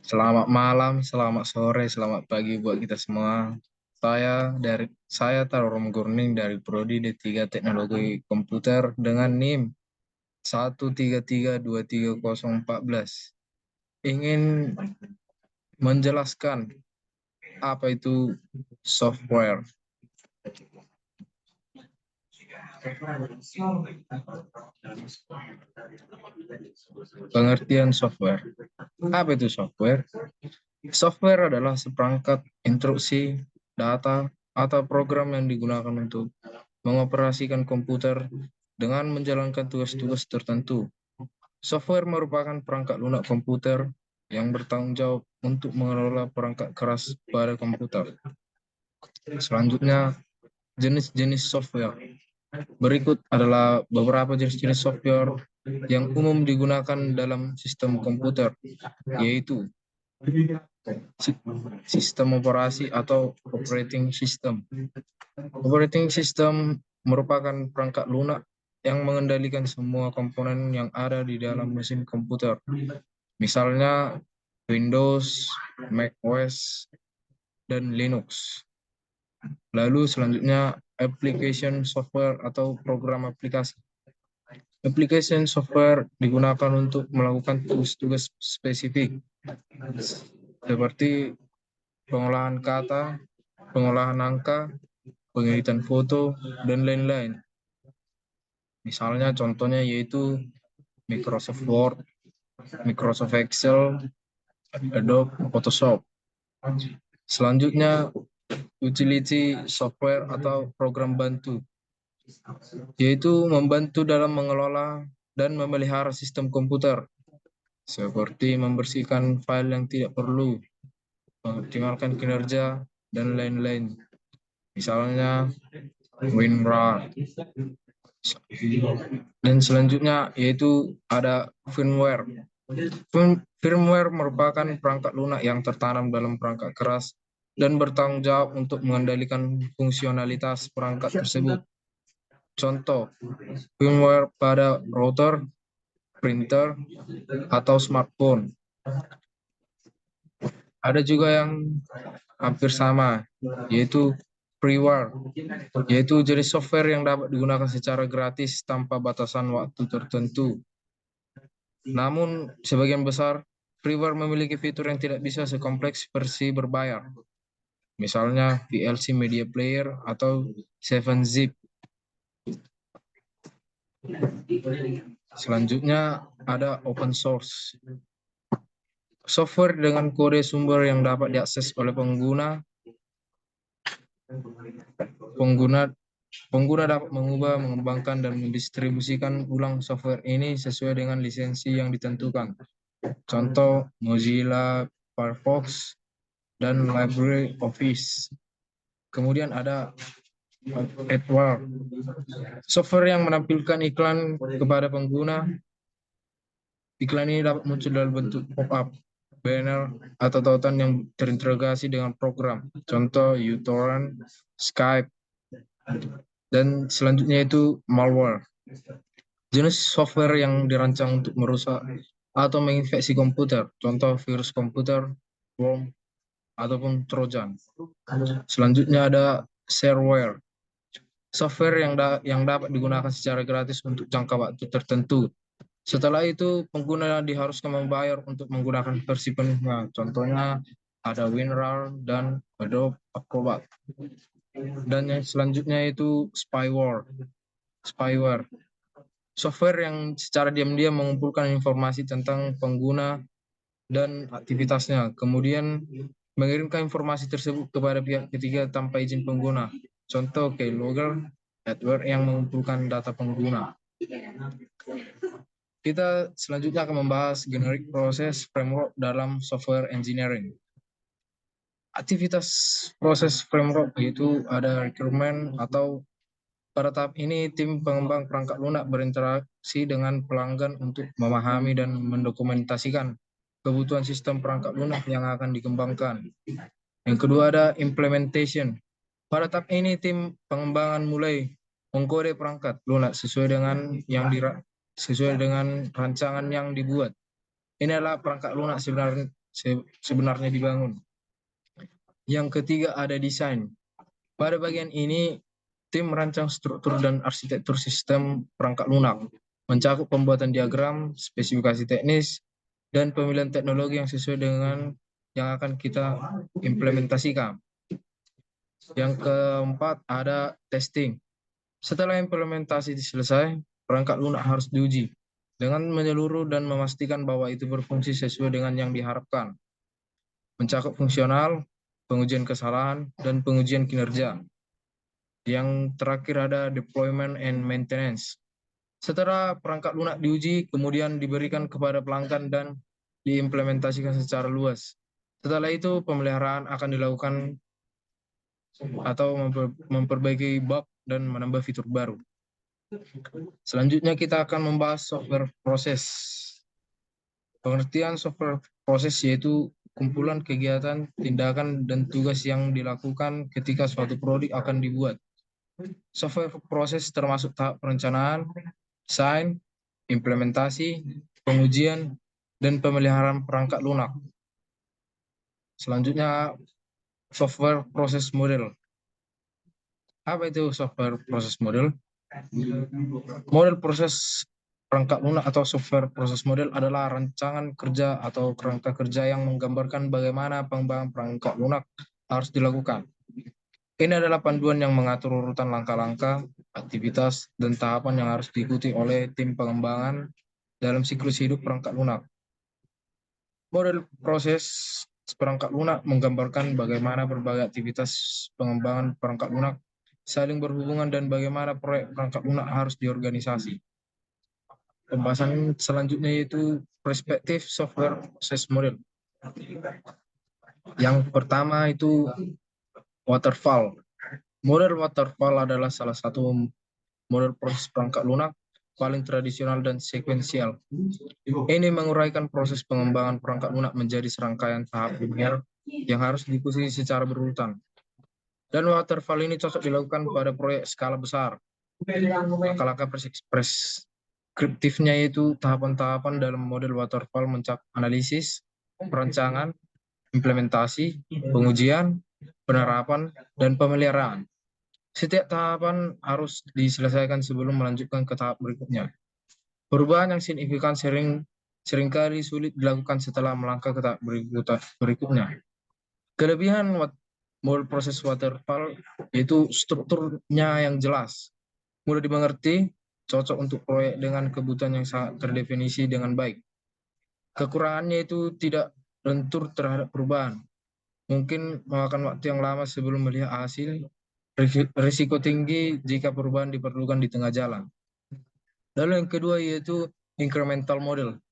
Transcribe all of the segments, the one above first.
Selamat malam, selamat sore, selamat pagi buat kita semua. Saya Tarom Gurning dari Prodi D3 Teknologi Komputer dengan NIM 1332304. Ingin menjelaskan apa itu software. Pengertian software. Apa itu software? Software adalah seperangkat instruksi, data, atau program yang digunakan untuk mengoperasikan komputer dengan menjalankan tugas-tugas tertentu. Software merupakan perangkat lunak komputer yang bertanggung jawab untuk mengelola perangkat keras pada komputer. Selanjutnya, jenis-jenis software. Berikut adalah beberapa jenis-jenis software yang umum digunakan dalam sistem komputer, yaitu sistem operasi atau operating system. Operating system merupakan perangkat lunak yang mengendalikan semua komponen yang ada di dalam mesin komputer. Misalnya Windows, macOS, dan Linux. Lalu selanjutnya application software atau program aplikasi. Application software digunakan untuk melakukan tugas-tugas spesifik seperti pengolahan kata, pengolahan angka, pengeditan foto, dan lain-lain. Misalnya contohnya yaitu Microsoft Word, Microsoft Excel, Adobe Photoshop. Selanjutnya utility software atau program bantu, yaitu membantu dalam mengelola dan memelihara sistem komputer, seperti membersihkan file yang tidak perlu, mengoptimalkan kinerja, dan lain-lain. Misalnya WinRAR. Dan selanjutnya yaitu ada firmware. Firmware merupakan perangkat lunak yang tertanam dalam perangkat keras dan bertanggung jawab untuk mengendalikan fungsionalitas perangkat tersebut. Contoh, firmware pada router, printer, atau smartphone. Ada juga yang hampir sama, yaitu freeware, yaitu jenis software yang dapat digunakan secara gratis tanpa batasan waktu tertentu. Namun, sebagian besar freeware memiliki fitur yang tidak bisa sekompleks versi berbayar. Misalnya VLC Media Player atau 7-Zip. Selanjutnya ada open source. Software dengan kode sumber yang dapat diakses oleh pengguna. Pengguna dapat mengubah, mengembangkan, dan mendistribusikan ulang software ini sesuai dengan lisensi yang ditentukan. Contoh Mozilla Firefox dan Library Office. Kemudian ada AdWords, software yang menampilkan iklan kepada pengguna. Iklan ini dapat muncul dalam bentuk pop-up, banner, atau tautan yang terintegrasi dengan program. Contoh uTorrent, Skype, dan selanjutnya itu malware. Jenis software yang dirancang untuk merusak atau menginfeksi komputer. Contoh virus komputer, worm, ataupun trojan. Selanjutnya ada shareware. Software yang dapat digunakan secara gratis untuk jangka waktu tertentu. Setelah itu, pengguna diharuskan membayar untuk menggunakan versi penuhnya. Contohnya ada WinRAR dan Adobe Acrobat. Dan yang selanjutnya itu spyware. Spyware. Software yang secara diam-diam mengumpulkan informasi tentang pengguna dan aktivitasnya, kemudian mengirimkan informasi tersebut kepada pihak ketiga tanpa izin pengguna. Contoh keylogger, adware yang mengumpulkan data pengguna. Kita selanjutnya akan membahas generic process framework dalam software engineering. Aktivitas proses framework yaitu ada requirement atau pada tahap ini tim pengembang perangkat lunak berinteraksi dengan pelanggan untuk memahami dan mendokumentasikan kebutuhan sistem perangkat lunak yang akan dikembangkan. Yang kedua ada implementation. Pada tahap ini tim pengembangan mulai mengkode perangkat lunak sesuai dengan rancangan yang dibuat. Ini adalah perangkat lunak sebenarnya dibangun. Yang ketiga ada desain. Pada bagian ini, tim merancang struktur dan arsitektur sistem perangkat lunak, mencakup pembuatan diagram, spesifikasi teknis, dan pemilihan teknologi yang sesuai dengan yang akan kita implementasikan. Yang keempat ada testing. Setelah implementasi selesai, perangkat lunak harus diuji dengan menyeluruh dan memastikan bahwa itu berfungsi sesuai dengan yang diharapkan. Mencakup fungsional, pengujian kesalahan, dan pengujian kinerja. Yang terakhir ada deployment and maintenance. Setelah perangkat lunak diuji, kemudian diberikan kepada pelanggan dan diimplementasikan secara luas. Setelah itu, pemeliharaan akan dilakukan atau memperbaiki bug dan menambah fitur baru. Selanjutnya kita akan membahas software proses. Pengertian software proses yaitu kumpulan kegiatan, tindakan, dan tugas yang dilakukan ketika suatu produk akan dibuat. Software proses termasuk tahap perencanaan, desain, implementasi, pengujian, dan pemeliharaan perangkat lunak. Selanjutnya, software proses model. Apa itu software proses model? Model proses perangkat lunak atau software proses model adalah rancangan kerja atau kerangka kerja yang menggambarkan bagaimana pengembangan perangkat lunak harus dilakukan. Ini adalah panduan yang mengatur urutan langkah-langkah, aktivitas, dan tahapan yang harus diikuti oleh tim pengembangan dalam siklus hidup perangkat lunak. Model proses perangkat lunak menggambarkan bagaimana berbagai aktivitas pengembangan perangkat lunak saling berhubungan dan bagaimana proyek perangkat lunak harus diorganisasi. Pembahasan selanjutnya yaitu perspektif software proses model. Yang pertama itu waterfall. Model waterfall adalah salah satu model proses perangkat lunak paling tradisional dan sekuensial. Ini menguraikan proses pengembangan perangkat lunak menjadi serangkaian tahap linear yang harus diikuti secara berurutan. Dan waterfall ini cocok dilakukan pada proyek skala besar. Langkah-langkah preskriptifnya yaitu tahapan-tahapan dalam model waterfall mencakup analisis, perancangan, implementasi, pengujian, penerapan, dan pemeliharaan. Setiap tahapan harus diselesaikan sebelum melanjutkan ke tahap berikutnya. Perubahan yang signifikan seringkali sulit dilakukan setelah melangkah ke tahap berikutnya. Kelebihan model proses waterfall yaitu strukturnya yang jelas, mudah dimengerti, cocok untuk proyek dengan kebutuhan yang sangat terdefinisi dengan baik. Kekurangannya itu tidak lentur terhadap perubahan. Mungkin memakan waktu yang lama sebelum melihat hasil, risiko tinggi jika perubahan diperlukan di tengah jalan. Lalu yang kedua yaitu incremental model,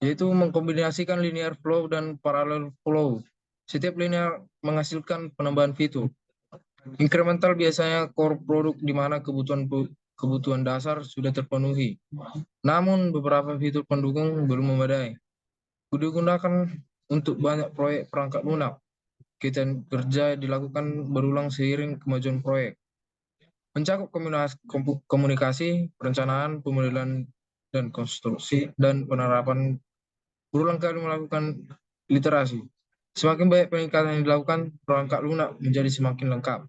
yaitu mengkombinasikan linear flow dan parallel flow. Setiap linear menghasilkan penambahan fitur. Incremental biasanya core produk di mana kebutuhan dasar sudah terpenuhi. Namun beberapa fitur pendukung belum memadai. Digunakan untuk banyak proyek perangkat lunak. Kerja dilakukan berulang seiring kemajuan proyek. Mencakup komunikasi, perencanaan, pemodelan, dan konstruksi, dan penerapan berulang kali melakukan literasi. Semakin banyak peningkatan yang dilakukan, perangkat lunak menjadi semakin lengkap.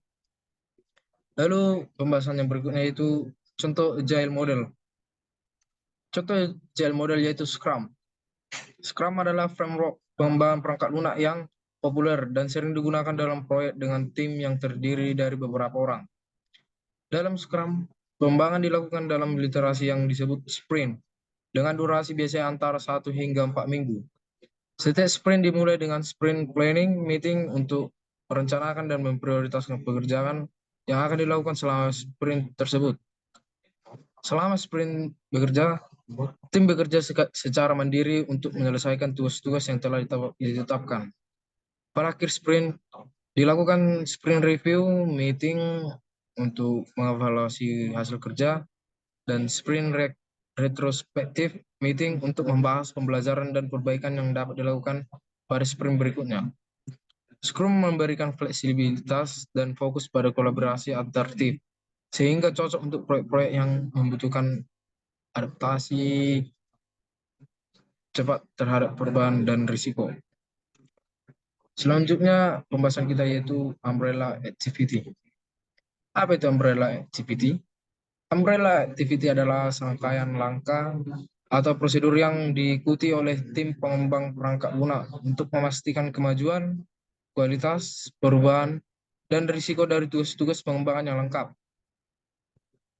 Lalu pembahasan yang berikutnya itu contoh agile model. Contoh agile model yaitu Scrum. Scrum adalah framework pengembangan perangkat lunak yang populer dan sering digunakan dalam proyek dengan tim yang terdiri dari beberapa orang. Dalam Scrum, pengembangan dilakukan dalam literasi yang disebut sprint, dengan durasi biasanya antara 1 hingga 4 minggu. Setiap sprint dimulai dengan sprint planning meeting untuk merencanakan dan memprioritaskan pekerjaan yang akan dilakukan selama sprint tersebut. Selama sprint bekerja, tim bekerja secara mandiri untuk menyelesaikan tugas-tugas yang telah ditetapkan. Pada akhir sprint, dilakukan sprint review meeting untuk mengevaluasi hasil kerja, dan sprint retrospektif meeting untuk membahas pembelajaran dan perbaikan yang dapat dilakukan pada sprint berikutnya. Scrum memberikan fleksibilitas dan fokus pada kolaborasi antar tim, sehingga cocok untuk proyek-proyek yang membutuhkan adaptasi cepat terhadap perubahan dan risiko. Selanjutnya pembahasan kita yaitu umbrella activity. Apa itu umbrella activity? Umbrella activity adalah serangkaian langkah atau prosedur yang diikuti oleh tim pengembang perangkat lunak untuk memastikan kemajuan, kualitas, perubahan, dan risiko dari tugas-tugas pengembangan yang lengkap.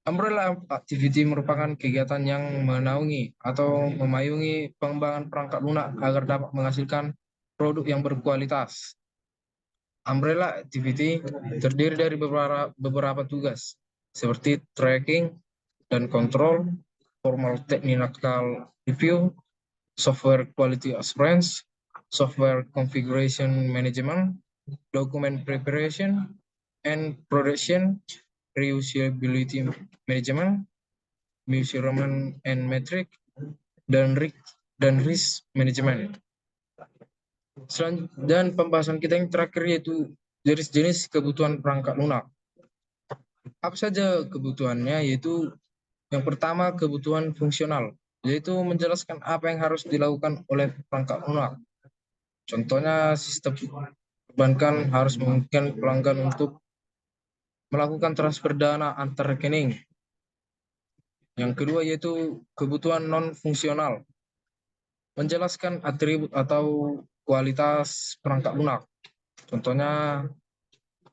Umbrella activity merupakan kegiatan yang menaungi atau memayungi pengembangan perangkat lunak agar dapat menghasilkan produk yang berkualitas. Umbrella activity terdiri dari beberapa tugas, seperti tracking dan control, formal technical review, software quality assurance, software configuration management, document preparation, and production, reusability management, measurement and metric, dan risk management. Dan pembahasan kita yang terakhir yaitu jenis-jenis kebutuhan perangkat lunak. Apa saja kebutuhannya? Yaitu yang pertama kebutuhan fungsional, yaitu menjelaskan apa yang harus dilakukan oleh perangkat lunak. Contohnya sistem perbankan harus memungkinkan pelanggan untuk melakukan transfer dana antar rekening. Yang kedua yaitu kebutuhan non-fungsional, menjelaskan atribut atau kualitas perangkat lunak. Contohnya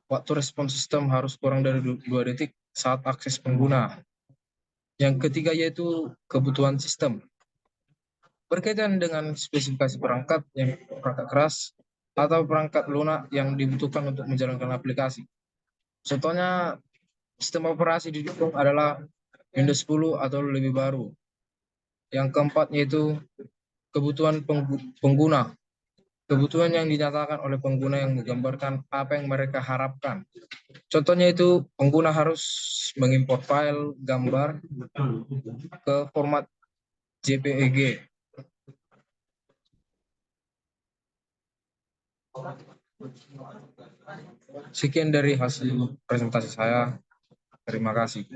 waktu respon sistem harus kurang dari 2 detik saat akses pengguna. Yang ketiga yaitu kebutuhan sistem, berkaitan dengan spesifikasi perangkat yang perangkat keras atau perangkat lunak yang dibutuhkan untuk menjalankan aplikasi. Contohnya sistem operasi didukung adalah Windows 10 atau lebih baru. Yang keempat yaitu kebutuhan pengguna, kebutuhan yang dinyatakan oleh pengguna yang menggambarkan apa yang mereka harapkan. Contohnya itu pengguna harus mengimport file gambar ke format JPEG. Sekian dari hasil presentasi saya. Terima kasih.